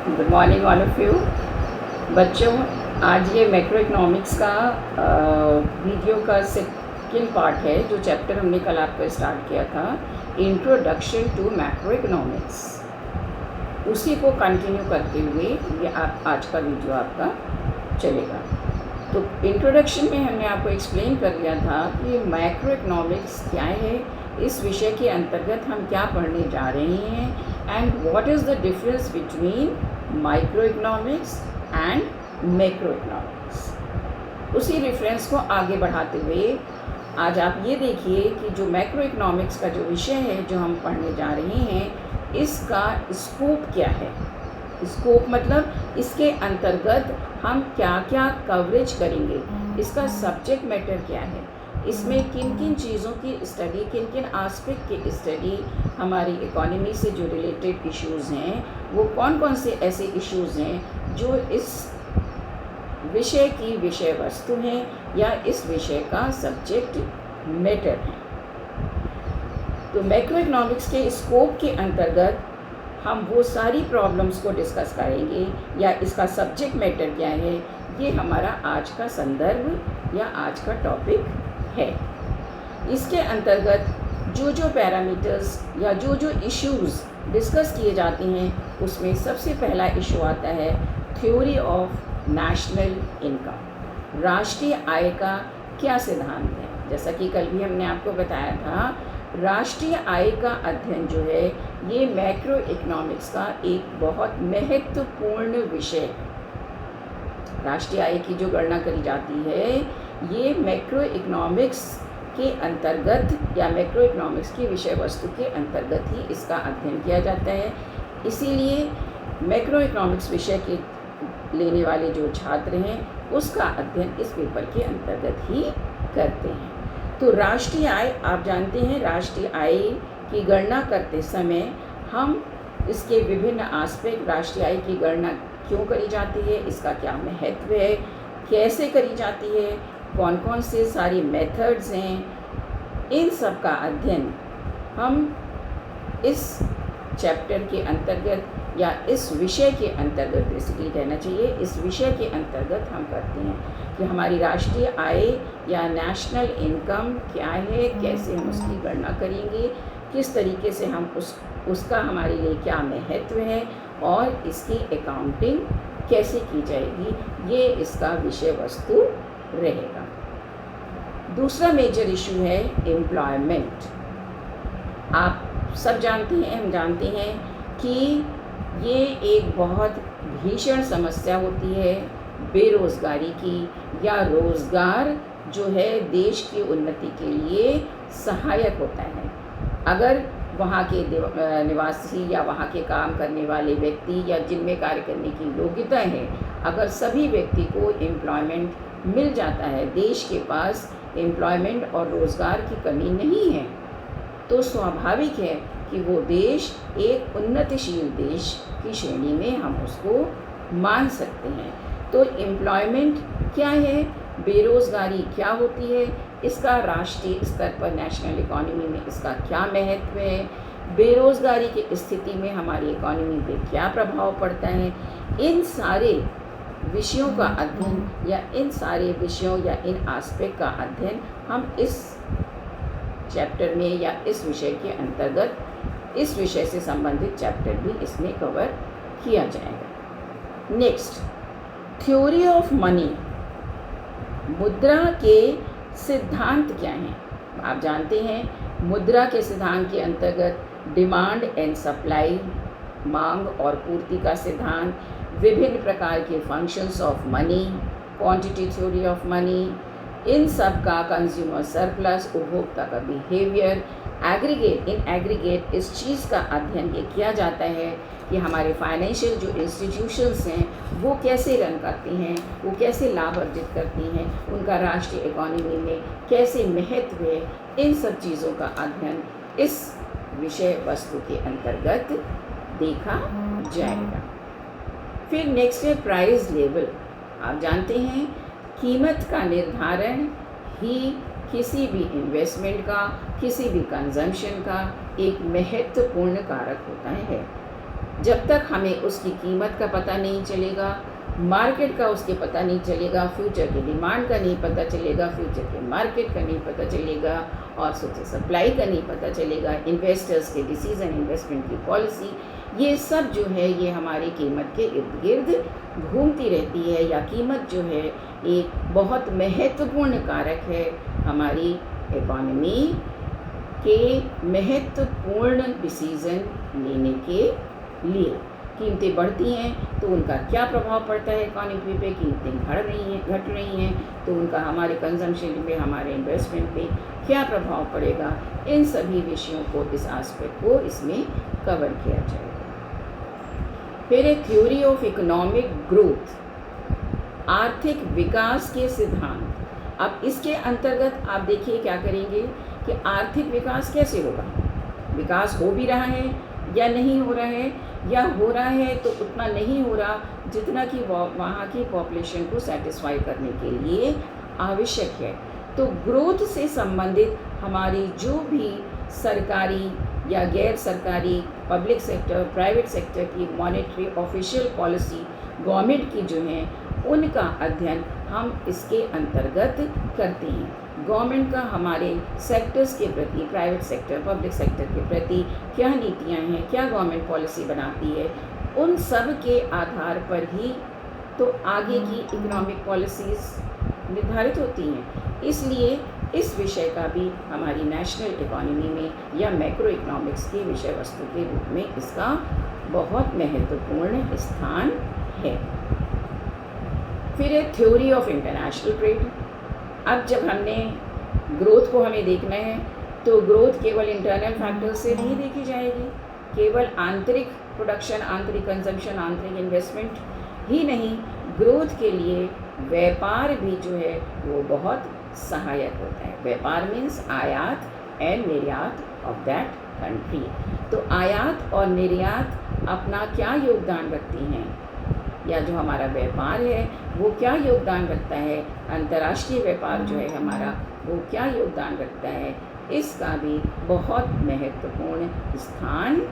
Good morning all of you. बच्चों, आज ये मैक्रो इकनॉमिक्स का वीडियो का सेकेंड पार्ट है, जो चैप्टर हमने कल आपका स्टार्ट किया था, इंट्रोडक्शन टू मैक्रो इकनॉमिक्स। उसी को कंटिन्यू करते हुए ये आज का वीडियो आपका चलेगा। तो इंट्रोडक्शन में हमने आपको एक्सप्लेन कर दिया था कि मैक्रो इकनॉमिक्स क्या है, इस विषय के अंतर्गत हम क्या पढ़ने जा रहे हैं, and what is the difference between micro economics and macro economics. उसी रेफरेंस को आगे बढ़ाते हुए आज आप ये देखिए कि जो मैक्रो इकनॉमिक्स का जो विषय है, जो हम पढ़ने जा रहे हैं, इसका स्कोप क्या है। स्कोप मतलब इसके अंतर्गत हम क्या क्या कवरेज करेंगे, इसका सब्जेक्ट मैटर क्या है, इसमें किन किन चीज़ों की स्टडी, किन किन आस्पेक्ट की स्टडी हमारी इकोनॉमी से जो रिलेटेड इश्यूज़ हैं, वो कौन कौन से ऐसे इश्यूज़ हैं जो इस विषय की विषय वस्तु हैं या इस विषय का सब्जेक्ट मैटर है। तो मैक्रो इकनॉमिक्स के स्कोप के अंतर्गत हम वो सारी प्रॉब्लम्स को डिस्कस करेंगे, या इसका सब्जेक्ट मैटर क्या है, ये हमारा आज का संदर्भ या आज का टॉपिक है। इसके अंतर्गत जो जो पैरामीटर्स या जो जो इश्यूज़ डिस्कस किए जाते हैं, उसमें सबसे पहला इशू आता है थ्योरी ऑफ नेशनल इनकम। राष्ट्रीय आय का क्या सिद्धांत है। जैसा कि कल भी हमने आपको बताया था, राष्ट्रीय आय का अध्ययन जो है, ये मैक्रो इकनॉमिक्स का एक बहुत महत्वपूर्ण विषय है। राष्ट्रीय आय की जो गणना करी जाती है, ये मैक्रो इकनॉमिक्स के अंतर्गत या मैक्रो इकनॉमिक्स की विषय वस्तु के अंतर्गत ही इसका अध्ययन किया जाता है। इसीलिए मैक्रो इकनॉमिक्स विषय के लेने वाले जो छात्र हैं, उसका अध्ययन इस पेपर के अंतर्गत ही करते हैं। तो राष्ट्रीय आय, आप जानते हैं, राष्ट्रीय आय की गणना करते समय हम इसके विभिन्न आस्पेक्ट, राष्ट्रीय आय की गणना क्यों करी जाती है, इसका क्या महत्व है, कैसे करी जाती है, कौन कौन से सारी मेथड्स हैं, इन सब का अध्ययन हम इस चैप्टर के अंतर्गत या इस विषय के अंतर्गत, बेसिकली कहना चाहिए, इस विषय के अंतर्गत हम करते हैं कि हमारी राष्ट्रीय आय या नेशनल इनकम क्या है, कैसे हम उसकी गणना करेंगे, किस तरीके से हम उसका हमारे लिए क्या महत्व है, और इसकी अकाउंटिंग कैसे की जाएगी, ये इसका विषय वस्तु रहेगा। दूसरा मेजर इशू है एम्प्लॉयमेंट। आप सब जानते हैं, हम जानते हैं कि ये एक बहुत भीषण समस्या होती है बेरोज़गारी की, या रोज़गार जो है देश की उन्नति के लिए सहायक होता है। अगर वहाँ के निवासी या वहाँ के काम करने वाले व्यक्ति या जिनमें कार्य करने की योग्यता है, अगर सभी व्यक्ति को एम्प्लॉयमेंट मिल जाता है, देश के पास एम्प्लॉयमेंट और रोज़गार की कमी नहीं है, तो स्वाभाविक है कि वो देश एक उन्नतिशील देश की श्रेणी में हम उसको मान सकते हैं। तो एम्प्लॉयमेंट क्या है, बेरोज़गारी क्या होती है, इसका राष्ट्रीय स्तर पर नेशनल इकोनॉमी में इसका क्या महत्व है, बेरोज़गारी की स्थिति में हमारी इकोनॉमी पे क्या प्रभाव पड़ता है, इन सारे विषयों का अध्ययन या इन सारे विषयों या इन आस्पेक्ट का अध्ययन हम इस चैप्टर में या इस विषय के अंतर्गत, इस विषय से संबंधित चैप्टर भी इसमें कवर किया जाएगा। Next, theory of money. मुद्रा के सिद्धांत क्या हैं। आप जानते हैं, मुद्रा के सिद्धांत के अंतर्गत डिमांड एंड सप्लाई, मांग और पूर्ति का सिद्धांत, विभिन्न प्रकार के functions of money, quantity theory of money, इन सब का कंज्यूमर सरप्लस, उपभोक्ता का बिहेवियर, एग्रीगेट, इन एग्रीगेट इस चीज़ का अध्ययन ये किया जाता है कि हमारे फाइनेंशियल जो इंस्टीट्यूशंस हैं, वो कैसे रन करती हैं, वो कैसे लाभ अर्जित करती हैं, उनका राष्ट्रीय इकोनॉमी में कैसे महत्व है, इन सब चीज़ों का अध्ययन इस विषय वस्तु के अंतर्गत देखा जाएगा। फिर नेक्स्ट है प्राइस लेवल। आप जानते हैं, कीमत का निर्धारण ही किसी भी इन्वेस्टमेंट का, किसी भी कंजम्पशन का एक महत्वपूर्ण कारक होता है। जब तक हमें उसकी कीमत का पता नहीं चलेगा, मार्केट का उसके पता नहीं चलेगा, फ्यूचर की डिमांड का नहीं पता चलेगा, फ्यूचर के मार्केट का नहीं पता चलेगा, और सोचे सप्लाई का नहीं पता चलेगा, इन्वेस्टर्स के डिसीजन, इन्वेस्टमेंट की पॉलिसी, ये सब जो है ये हमारी कीमत के इर्द गिर्द घूमती रहती है, या कीमत जो है एक बहुत महत्वपूर्ण कारक है हमारी इकॉनमी के महत्वपूर्ण डिसीज़न लेने के लिए। कीमतें बढ़ती हैं तो उनका क्या प्रभाव पड़ता है इकॉनमी पे, कीमतें घट रही हैं तो उनका हमारे कंजम्पशन पे, हमारे इन्वेस्टमेंट पे क्या प्रभाव पड़ेगा, इन सभी विषयों को, इस एस्पेक्ट को इसमें कवर किया जाएगा। फिर है थ्योरी ऑफ इकोनॉमिक ग्रोथ, आर्थिक विकास के सिद्धांत। अब इसके अंतर्गत आप देखिए क्या करेंगे कि आर्थिक विकास कैसे होगा, विकास हो भी रहा है या नहीं हो रहा है, या हो रहा है तो उतना नहीं हो रहा जितना कि वहाँ की पॉपुलेशन को सेटिस्फाई करने के लिए आवश्यक है। तो ग्रोथ से संबंधित हमारी जो भी सरकारी या गैर सरकारी, पब्लिक सेक्टर, प्राइवेट सेक्टर की मॉनेटरी ऑफिशियल पॉलिसी गवर्नमेंट की जो है, उनका अध्ययन हम इसके अंतर्गत करते हैं। गवर्नमेंट का हमारे सेक्टर्स के प्रति, प्राइवेट सेक्टर, पब्लिक सेक्टर के प्रति क्या नीतियाँ हैं, क्या गवर्नमेंट पॉलिसी बनाती है, उन सब के आधार पर ही तो आगे की इकोनॉमिक पॉलिसीज़ निर्धारित होती हैं। इसलिए इस विषय का भी हमारी नेशनल इकोनॉमी में या मैक्रो इकोनॉमिक्स की विषय वस्तु के रूप में इसका बहुत महत्वपूर्ण स्थान है। फिर है थ्योरी ऑफ इंटरनेशनल ट्रेड। अब जब हमने ग्रोथ को हमें देखना है तो ग्रोथ केवल इंटरनल फैक्टर्स से नहीं देखी जाएगी, केवल आंतरिक प्रोडक्शन, आंतरिक कंजम्पशन, आंतरिक इन्वेस्टमेंट ही नहीं, ग्रोथ के लिए व्यापार भी जो है वो बहुत सहायक होता है। व्यापार मीन्स आयात एंड निर्यात ऑफ दैट कंट्री। तो आयात और निर्यात अपना क्या योगदान रखती हैं, या जो हमारा व्यापार है वो क्या योगदान रखता है, अंतर्राष्ट्रीय व्यापार जो है हमारा वो क्या योगदान रखता है, इसका भी बहुत महत्वपूर्ण स्थान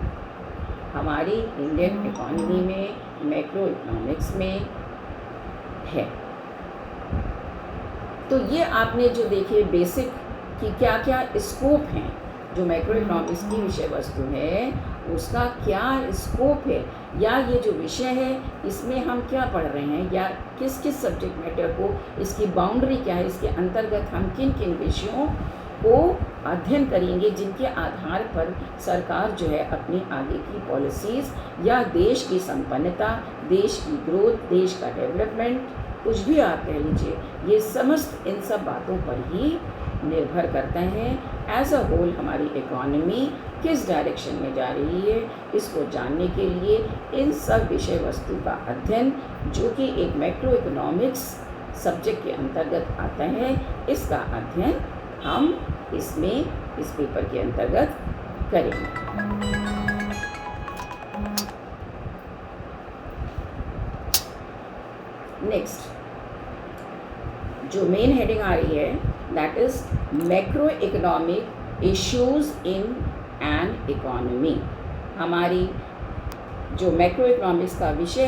हमारी इंडियन इकोनॉमी में, मैक्रो इकोनॉमिक्स में है। तो ये आपने जो देखिए बेसिक कि क्या क्या स्कोप हैं, जो मैक्रो इकोनॉमिक्स की विषय वस्तु है उसका क्या स्कोप है, या ये जो विषय है इसमें हम क्या पढ़ रहे हैं, या किस किस सब्जेक्ट मैटर को, इसकी बाउंड्री क्या है, इसके अंतर्गत हम किन किन विषयों को अध्ययन करेंगे, जिनके आधार पर सरकार जो है अपनी आगे की पॉलिसीज़ या देश की संपन्नता, देश की ग्रोथ, देश का डेवलपमेंट, कुछ भी आप कह लीजिए, ये समस्त इन सब बातों पर ही निर्भर करता है। एज अ होल हमारी इकॉनमी किस डायरेक्शन में जा रही है, इसको जानने के लिए इन सब विषय वस्तु का अध्ययन, जो कि एक मैक्रो इकोनॉमिक्स सब्जेक्ट के अंतर्गत आता है, इसका अध्ययन हम इसमें इस पेपर के अंतर्गत करेंगे। नेक्स्ट जो मेन हेडिंग आ रही है that is macro economic issues in an economy. हमारी जो मैक्रो इकोनॉमिक्स का विषय